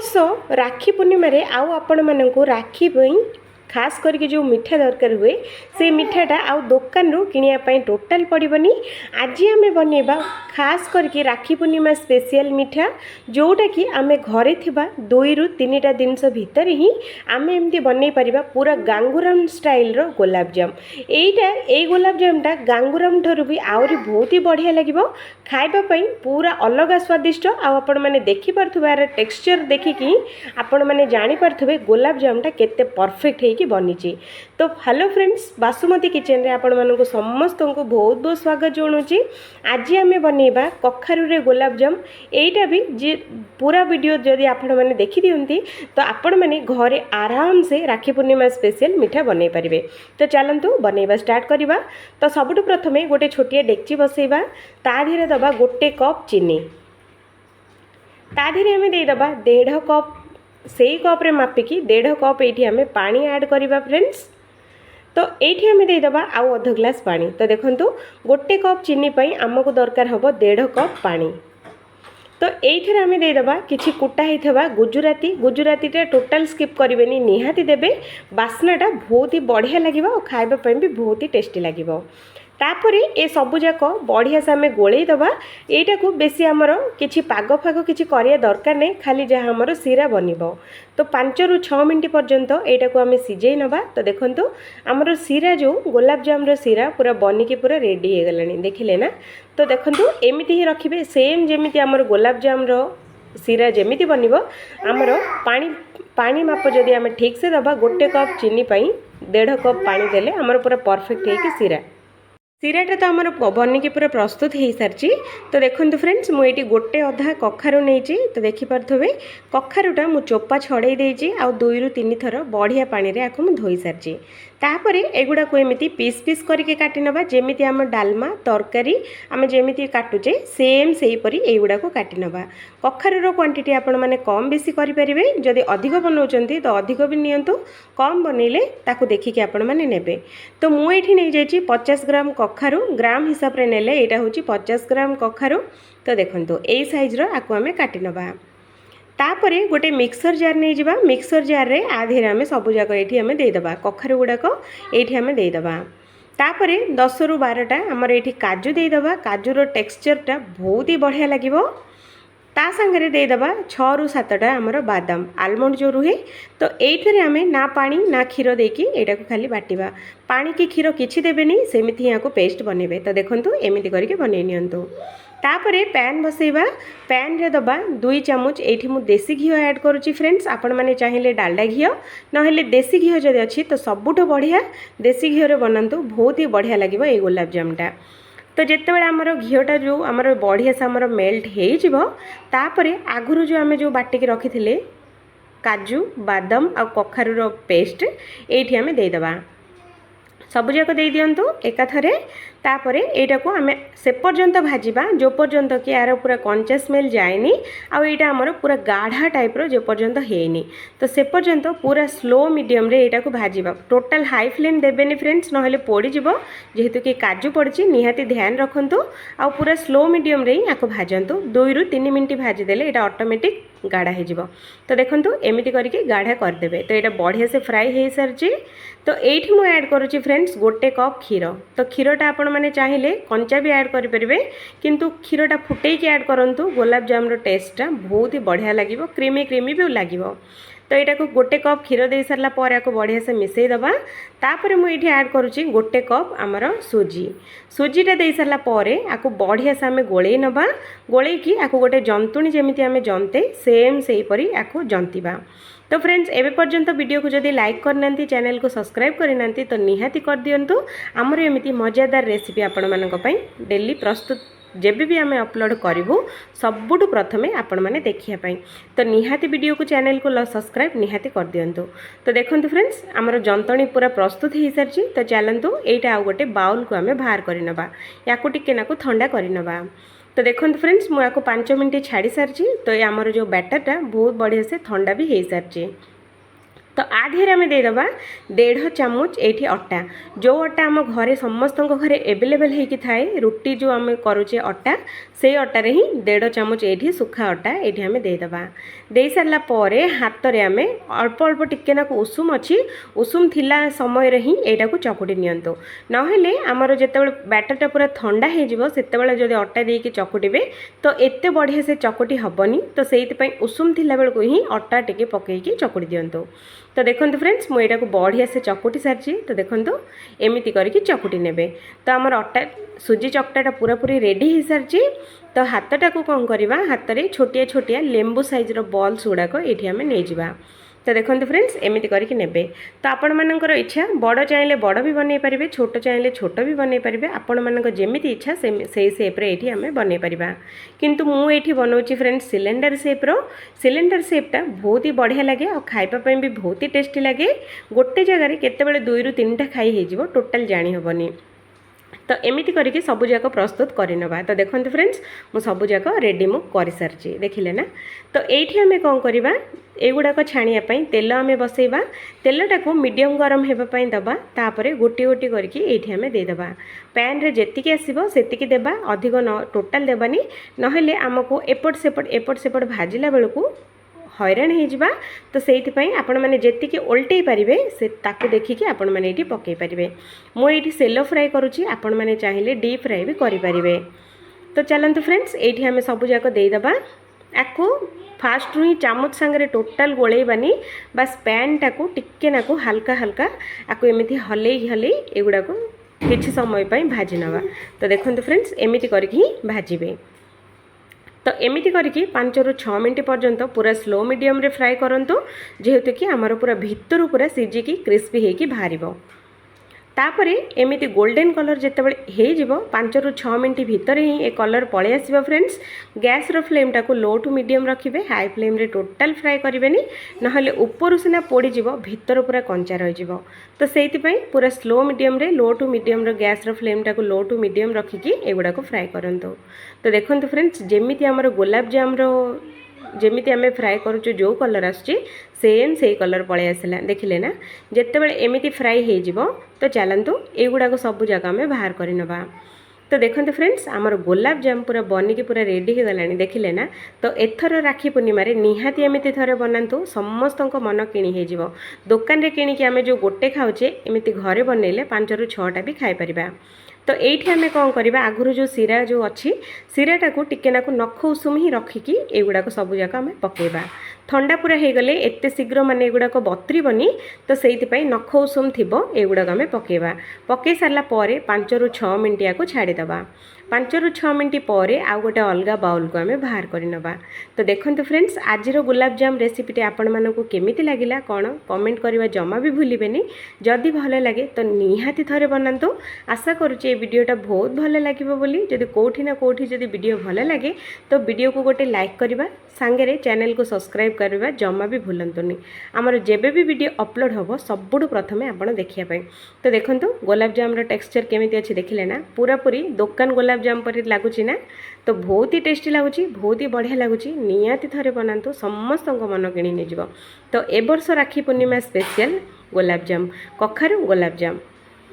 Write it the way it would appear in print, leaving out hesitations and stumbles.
वर्ष राखी पूर्णिम आउ आपण मानक राखी खास करके जो मिठा दरकार हुए से मिठाटा आउ दुकान रू किनिया टोटाल पड़बनी। आज आम बनइबा खास करके राखी पूर्णिमा स्पेशल मिठा जोटा कि आम घरे थिबा 2 ରୁ 3टा जिनस भितर ही आम एमती बनई परिबा पूरा गांगुराम स्टाइल रो गुलाब जाम। एटा ए गुलाब जामटा गांगुराम ठरू भी आउरी बहुत ही बढ़िया लागिबो खाइबा पई पूरा अलग स्वादिष्ट। आपण माने देखि परथुबार टेक्सचर देखिकी आपण माने जानि परथुबे गुलाब जामटा केते परफेक्ट है कि बनी। तो हेलो फ्रेंड्स, बासुमती किचन रे आपण मानक समस्त को बहुत बहुत स्वागत जनाऊँगी। आज आम बनइबा कखारू रे गुलाब जाम। एटा भी जी पूरा वीडियो जदि आपण माने देखि दियंती तो आपण माने घरे आराम से राखी पूर्णिमा स्पेशल मिठा बनई पारिबे। तो चलंतु बनइबा स्टार्ट करिबा। तो सबुठु प्रथमे गोटे छोटिया डेक्ची बसइबा, ता धीरे दबा 1 कप चीनी, ता धीरे आमे दे दबा 1.5 कप से कप रे मापिकी 1.5 कप ये आम पानी ऐड करवा फ्रेंड्स। तो ये आम देदबा आउ अध ग्लास पानी। तो देखंतु 1 कप चीनी पई आमको दरकार हम 1.5 कप पानी। तो ये आम देदबा किछि कुटा होइथबा गुजराती। गुजरातीटा टोटाल स्किप करेनि, निहाती देबे। बास्नाटा बहुत ही बढ़िया लगिबो और खाइबा पई भी बहुत ही टेस्टी लगिबो। तापरे ए सबु जाक बढ़िया से आम गोलई दबा। एटा को बेसी आमर किछि पाग फाग किछि करिया दरकार नहीं, खाली जहाँ आमर सीरा बनिबो। तो 5 ରୁ 6 मिनट पर्यंत एटा को आम सिझेई नबा। तो देखंतु आमर सीरा जो गुलाब जाम रो सीरा पूरा बनिकी पूरा रेडी हो गलानी, देखिले ना। तो देखंतु एमिति ही रखिबे सेम जेमिति आमर गुलाब जाम रो सीरा जेमिति बनिबो। आमर पानी माप जदि आम ठीक से दबा 1 कप चीनी पई 1.5 कप पानी देले आमर पूरा परफेक्ट है कि सीराटा तो आमर बनिकी पूरा प्रस्तुत हो सारी। तो देखो फ्रेंड्स, मुझे गोटे अधा कखारू नहीं। तो देखिपे कखारूटा मु चोपा छड़े देजी आ 2 ରୁ 3 थर बढ़िया पानी रे आको मु धोई सारी। तापरे एगुड़ा को एमिति पीस पीस करके काटी नबा, जेमिति आम डालमा तरकारी आम जेमिति काटुचे सेम सेही परी एगुड़ा को काटी नबा। कखारूर क्वांटिटी आपण माने कम बेसी करि परिबे। जदि अधिक बनाउचंती तो अधिक भी नियंतु, कम बनइले ताकू देखिके आपण माने नेबे। तो मु एठी नै जायछि 50 ग्राम कखारू, ग्राम हिसाब रे नेले एटा होछि 50 ग्राम कखारू। तो देखंतु एई साइज रो आको आमे काटी नबा। तापरे गोटे मिक्सर जार नहीं जावा। मिक्सर जार रे आधेरे आमे सबु जाक एठी आमे दे दबा, कखारू गुडाक एठी आमे दे दबा। तापरे 10 ରୁ 12टा हमर एठी काजू दे दबा। काजूर टेक्सचरटा बहुत ही बढ़िया लागिबो। ता संगे दे दबा 6 ରୁ 7टा हमर बादाम आलमंड जो रुहे। तो एइथरे आमे ना पानी ना क्षीर देकी एटा को खाली बाटिबा। पानी की क्षीर किछि देबेनी, सेमिति याको पेस्ट बनेबे। तो देखंतु एमिति करके बनै नियंतु। तापरे पैन बसैबा, पैन रे दबा 2 चामच एठी मु देसी घी ऐड करूची फ्रेंड्स। आपण माने चाहिए डालडा घी नहेले देसी घी जदि अछि तो सबुठो बढ़िया देसी घी रे बनांतु, बहुत ही बढ़िया लागिबो ए गुलाब जामटा। तो जितेबाला आमर घीटा जो आमर बढ़िया से आमर मेल्ट हो तापरे आगुरु जो आमे जो बाटिकी रखिथिले काजू बादाम आ कखारूर पेस्ट एठी आमे दे दबा। सबुजाक दे दियंतु एकाथरे। तापरे एटा को आमे से पर्यंत भाजिबा जो पर्यंत कि यार पूरा कंचा स्मेल जाएनी आ एटा हमर पूरा गाढ़ा टाइप रो जो पर्यंत हेनी। तो से पर्यंत पूरा स्लो मीडियम रे एटा को भाजिबा। टोटल हाई फ्लेम देबेनी फ्रेंड्स, नहेले पोड़ी जिवो। जेहेतु कि काजू पड़ची निहाती ध्यान रखंतु आ पूरा स्लो मीडियम रे आको भाजंतु। 2 ରୁ 3 मिनिट भाजी देले एटा ऑटोमेटिक गाढ़ा हो जिवो। तो देखंतु एमिति करके गाढ़ा कर देबे। तो एटा बढ़िया से फ्राई हो सारची। तो एठी मु ऐड करूची फ्रेंड्स 1 कप क्षीर। तो क्षीरटा आपण माने चाहिए कंचा भी ऐड करि परिबे, किंतु क्षीरटा फुटेई के ऐड करंतु। गुलाब जाम रो टेस्टटा बहुत ही बढ़िया लागिबो, क्रीमी क्रीमी भी लागिबो। तो यहाँ को 1 कप क्षीर दे सारा पर या बढ़िया से मिसई दबा। तापर मुझे ऐड करुच्ची 1 कप आमर सुजी। सुजीटा दे सारा पर आपको बढ़िया से आम गोलई नबा। गोलई की आपको गोटे जंतुणी जमी आम जंते सेम से हीपरी आपको जंतीबा। तो फ्रेंड्स एबे पर्यंत वीडियो को जदि लाइक करना, चैनल को सब्सक्राइब करना तो निहाती कर दियंतु। आमर एमती मजादार रेसिपी आपण मानक पई डेली प्रस्तुत जेबी भी आम अपलोड करूँ सबुठु प्रथमे आपण मैंने देखापी। तो निहाती वीडियो को चैनल को सब्सक्राइब निहाती कर दियंतु। तो देखंतु फ्रेंड्स आमर जंतणी पूरा प्रस्तुत हो सारी। तो चलतु यहाँ आउ गोटे बाउल को आम बाहर करनबा, या टिके नाकु ठंडा करनबा। तो देखंतु फ्रेंड्स मुझे 5 मिनट छाड़ी सारी। तो आमर जो बैटरटा बहुत बढ़िया से ठंडा भी हो सारी। तो आधे आम देदेबा 1.5 चामच ये अटा जो अटा आम घरे समस्त घरे एवेलेबल होती थाए रुटी जो आम करुचे अटा से अटारे ही 1.5 चामच ये सुखा अटा ये आम देदेबा दे सारा पर हाथ में आम अल्प अल्प टिके नाक उषुम अच्छी उषुम थिला समय रे ही एटा को चकुटी नियंतु नहेले आमर जिते बैटरटा पूरा ठंडा हो जब अटा देकी चकुटे तो एते बढ़िया से चकुटी हेनी तो से उषुम थिला बेलू ही अटा टिके पकईकी चकुटी दिंतु तो देखो फ्रेंड्स मुझे को बढ़िया से चकुटी सारी तो देखो एमती करके चकुटी ने तो आमर अटा सुजी चकटाटा पूरा पूरी रेडी हो सारी तो हाथटा को कौन करवा हाथ में छोटिया छोटिया लेंबू साइज्र बल्स गुड़ाक ये आम नहीं जावा तो देखो फ्रेंड्स एमती करके नेबे तो आपण मानकर इच्छा बड़ चाहिए बड़ भी बनई पारे छोट चाहिए छोट भी बनई पारे आपण मानक जेमिति इच्छा से सेप्रे ये आम बनई पारिबा किंतु मु एठी बनाऊँगी फ्रेंड्स सिलेंडर सेप्र सिलेंडर सेपटा बहुत ही बढ़िया लगे और खाइबापी भी बहुत ही टेस्टी लगे गोटे जगार केतेबेले 2 ରୁ 3टा खाई हो टोटाल जानी हेनी तो एमती करके सबूक प्रस्तुत करनवा तो देखते फ्रेंड्स मु सबूक रेडी मु कर सारी देखिले ना तो ये आम कौन करवा एगुड़ाक छाणियापाई तेल आम बसैबा तेलटा को मीडियम गरम होगापाई दबा तापर गोटी गोटी करके ये आम देदेबा पैन रे जेतिकी आसीबो सेतिकी देबा अधिक न टोटाल देबानी नहेले आमको एपट सेपट भाजिला बेलू हैरान हो तो से आपण मैंने जी ओल्टे पारे से ताकू देखिकी आपण मैंने ये पकई पारे मुझे सेलो फ्राए करुँची आपण मैंने चाहिए डीप फ्राए भी करें तो चलते फ्रेंड्स ये आम सबूक देदेबा आपको फास्ट ही चामच सांगे टोटाल गोलेबानी बस पैन टाकू टिके नाकू हल्का हल्का आपको एमती हलई हलई एगुड़ाक किसी समय भाजी नवा तो देखते फ्रेंड्स एमती करके ही भाजबे तो एमती करके 5 ରୁ 6 मिनट पर्यंत पूरा स्लो मीडियम रे फ्राए करंतु जेहेतु कि आमर पूरा भीतर पूरा सिझिकी क्रिस्पी होगी बाहर तापर एमती गोल्डन कलर जितेबाला हो 5 ରୁ 6 मिनट भितर ही ए कलर पलि आसो फ्रेंड्स गैस रो फ्लेम टाको लो टू मीडियम रखिए हाई फ्लेम रे टोटाल फ्राए करेंगे नहले ऊपर सीना पोड़ीज भितर पूरा कंचा रही तो से पूरा स्लो मीडियम रे लो टू मीडियम रो गैस रो फ्लेम टाको लो टू मीडियम रखिकी एगुड़ाक फ्राए करंतु तो देखते फ्रेंड्स जेमिति आमर गुलाब जाम रो जेमिति आम फ्राए करुचु जो कलर आसुची सेम से कलर पलि आसला देखिले ना जितेबाला एमती फ्राए हो तो चलतु एगुड़ाक सबू जगह आम बाहर करनवा तो देखते फ्रेंड्स आमर गुलाब जाम पूरा बनिकी पूरा रेडी हो गलानी देखिले ना तो एथर राखी पूर्णिम निहाती एमती थरे बनातु समस्त मन किणी हो दुकान रे किणिकी आम जो गोटे खाऊचे एमती घरे बनइले 5 ରୁ 6टा भी खाई परिबा तो ये आम कौन करवा आगुरी जो सीरा जो अच्छी सीराटा को टिके नाकू नख उषुम ही रखिकी एगुड़ाक सबू जाक आम पकेबा ठंडा पूरा हो गले एते शीघ्र माने एगुड़ाक बतरीबनी तो से नख उषुम थी एगुड़ाक आम पकेबा पकई सारा 5 ରୁ 6 मिनट या छाड़ीदबा 5 ରୁ 6 मिनट पर आउ गोटे अलग बाउल को आम बाहर करनवा तो देखते फ्रेंड्स आज गुलाब जाम रेसिपीटी आपण मानकु केमिति लागिला कौन कमेंट करवा जमा भी भूलिबेनी जदि भल लगे तो निहाती थरे बनातु आशा करुँचे ये वीडियोटा बहुत भल लगे बोली जदि कोठी ना कोठी जदि वीडियो भल लगे तो वीडियो को गोटे लाइक करवा सांगे चैनल को सब्सक्राइब करवा जमा भी भूलंतुनी आमर जेबे भी वीडियो अपलोड हम सबुठु प्रथमे आपण देखिया तो देखंतु गुलाब जाम टेक्सचर केमिति अछि देखिले ना पूरा पूरी दुकान गुलाब जाम पर लगुच ना तो बहुत ही टेस्टी लगुच बहुत ही बढ़िया लगुच निहाती थरे बनातु समस्त मन किणी नहीं तो ए वर्ष राखी पूर्णिमा स्पेशल गुलाब जाम कखारू गुलाब जाम।